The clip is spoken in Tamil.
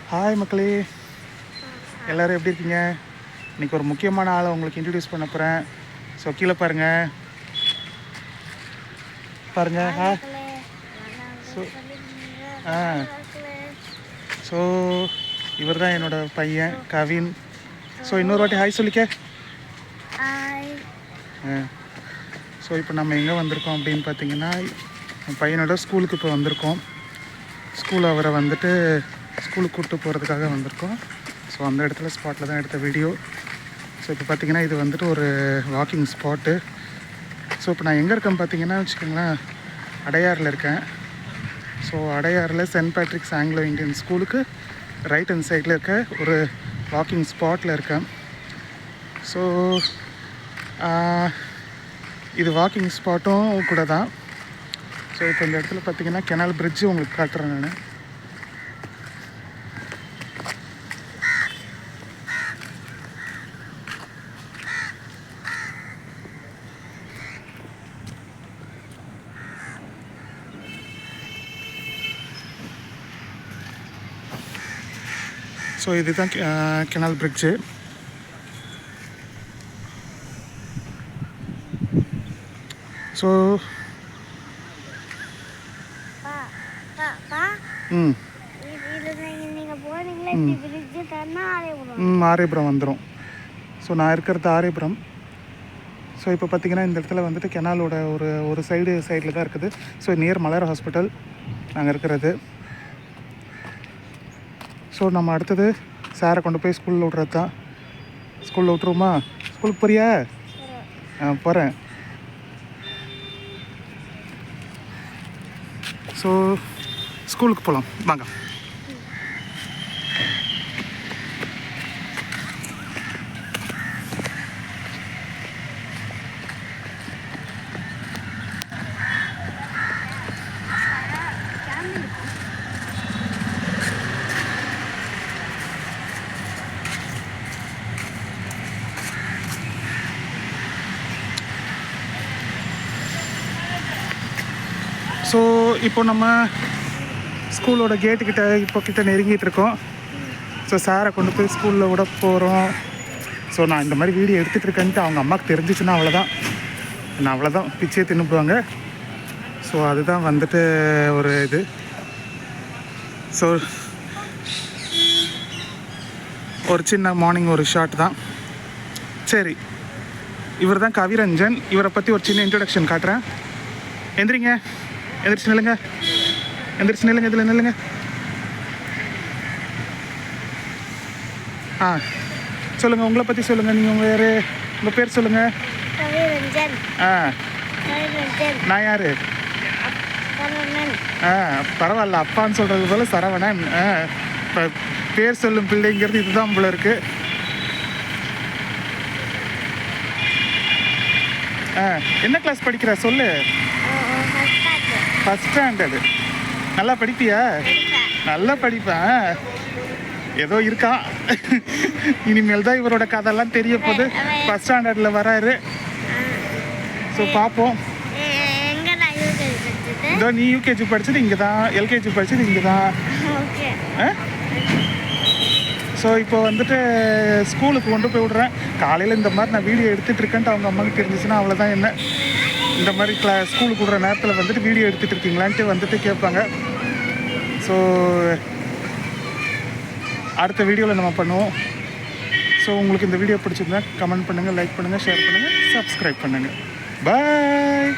ஹாய் மக்களே, எல்லோரும் எப்படி இருக்கீங்க? இன்றைக்கி ஒரு முக்கியமான ஆளை உங்களுக்கு இன்ட்ரடியூஸ் பண்ண போகிறேன். ஸோ கீழே பாருங்கள். ஹாய். ஸோ இவர் தான் என்னோடய பையன் கவின். ஸோ இன்னொரு வாட்டி ஹாய் சொல்லிக்க. ஸோ இப்போ நம்ம எங்கே வந்திருக்கோம் அப்படின்னு பார்த்தீங்கன்னா, என் பையனோட ஸ்கூலுக்கு இப்போ வந்திருக்கோம். ஸ்கூல் அவரை வந்துட்டு ஸ்கூலுக்கு கூப்பிட்டு போகிறதுக்காக வந்திருக்கோம். ஸோ அந்த இடத்துல ஸ்பாட்டில் தான் எடுத்த வீடியோ. ஸோ இப்போ பார்த்திங்கன்னா இது வந்துட்டு ஒரு வாக்கிங் ஸ்பாட்டு. ஸோ இப்போ நான் எங்கே இருக்கேன்னு பார்த்தீங்கன்னா வச்சுக்கோங்களேன், அடையாரில் இருக்கேன். ஸோ அடையாரில் சென்ட் பேட்ரிக்ஸ் ஆங்கிலோ இந்தியன் ஸ்கூலுக்கு ரைட் ஹேண்ட் சைடில் இருக்க ஒரு வாக்கிங் ஸ்பாட்டில் இருக்கேன். ஸோ இது வாக்கிங் ஸ்பாட்டும் கூட தான். ஸோ இப்போ இந்த இடத்துல பார்த்திங்கன்னா கெனால் பிரிட்ஜு உங்களுக்கு காட்டுறேன் நான். ஸோ இதுதான் கெனால் பிரிட்ஜு. ஸோ ஆரியபுரம் வந்துடும். ஸோ நான் இருக்கிறது ஆரியபுரம். ஸோ இப்போ பார்த்திங்கன்னா இந்த இடத்துல வந்துட்டு கெனாலோட ஒரு சைடில் தான் இருக்குது. ஸோ நியர் மலர் ஹாஸ்பிட்டல் நாங்கள் இருக்கிறது. ஸோ நம்ம அடுத்தது சாரை கொண்டு போய் ஸ்கூலில் விட்றது தான். ஸ்கூலில் விட்ருவோமா? ஸ்கூலுக்கு போறியா? போகிறேன். ஸோ ஸ்கூலுக்கு போகலாம் வாங்க. ஸோ இப்போ நம்ம ஸ்கூலோட கேட்டுக்கிட்ட நெருங்கிட்டு இருக்கோம். ஸோ சாரை கொண்டு போய் ஸ்கூலில் விட போகிறோம். ஸோ நான் இந்த மாதிரி வீடியோ எடுத்துகிட்டு இருக்கேன்ட்டு அவங்க அம்மாவுக்கு தெரிஞ்சிச்சுன்னா அவ்வளோதான் பிச்சையை தின்னுப்புவாங்க. ஸோ அதுதான் வந்துட்டு ஒரு இது. ஸோ ஒரு சின்ன மார்னிங் ஒரு ஷாட் தான். சரி, இவர் தான் கவிரஞ்சன். இவரை பற்றி ஒரு சின்ன இன்ட்ரடக்ஷன் காட்டுறேன். எந்திரிச்சு நில்லுங்க. இதில் நில்லுங்க. சொல்லுங்கள், உங்களை பற்றி சொல்லுங்கள். நீங்கள் உங்கள் பேர் சொல்லுங்கள். நான் யார்? பரவாயில்ல, அப்பான்னு சொல்கிறது போல் சரவணன். இப்போ பேர் சொல்லும் பிள்ளைங்கிறது இதுதான் போல இருக்குது. என்ன கிளாஸ் படிக்கிற சொல்லு? First standard. நல்லா படிப்பியா? நல்லா படிப்பேன். ஏதோ இருக்கா. இனிமேல் தான் இவரோட கதையெல்லாம் தெரிய போகுது. ஃபஸ்ட் ஸ்டாண்டர்டில் வராரு. ஸோ பார்ப்போம். இதோ நீ யூகேஜி படிச்சது இங்கே தான், எல்கேஜி படிச்சது இங்கே தான். ஸோ இப்போ வந்துட்டு ஸ்கூலுக்கு கொண்டு போய் விட்றேன். காலையில் இந்த மாதிரி நான் வீடியோ எடுத்துகிட்டு இருக்கேன்ட்டு அவங்க அம்மாவுக்கு தெரிஞ்சிச்சுன்னா அவ்வளோதான். என்ன இந்த மாதிரி ஸ்கூலுக்கு விட்ற நேரத்தில் வந்துட்டு வீடியோ எடுத்துகிட்டு இருக்கீங்களான்ட்டு வந்துட்டு கேட்பாங்க. ஸோ அடுத்த வீடியோவில் நம்ம பண்ணுவோம். ஸோ உங்களுக்கு இந்த வீடியோ பிடிச்சிருந்தா கமெண்ட் பண்ணுங்கள், லைக் பண்ணுங்கள், ஷேர் பண்ணுங்கள், சப்ஸ்கிரைப் பண்ணுங்கள். பாய்.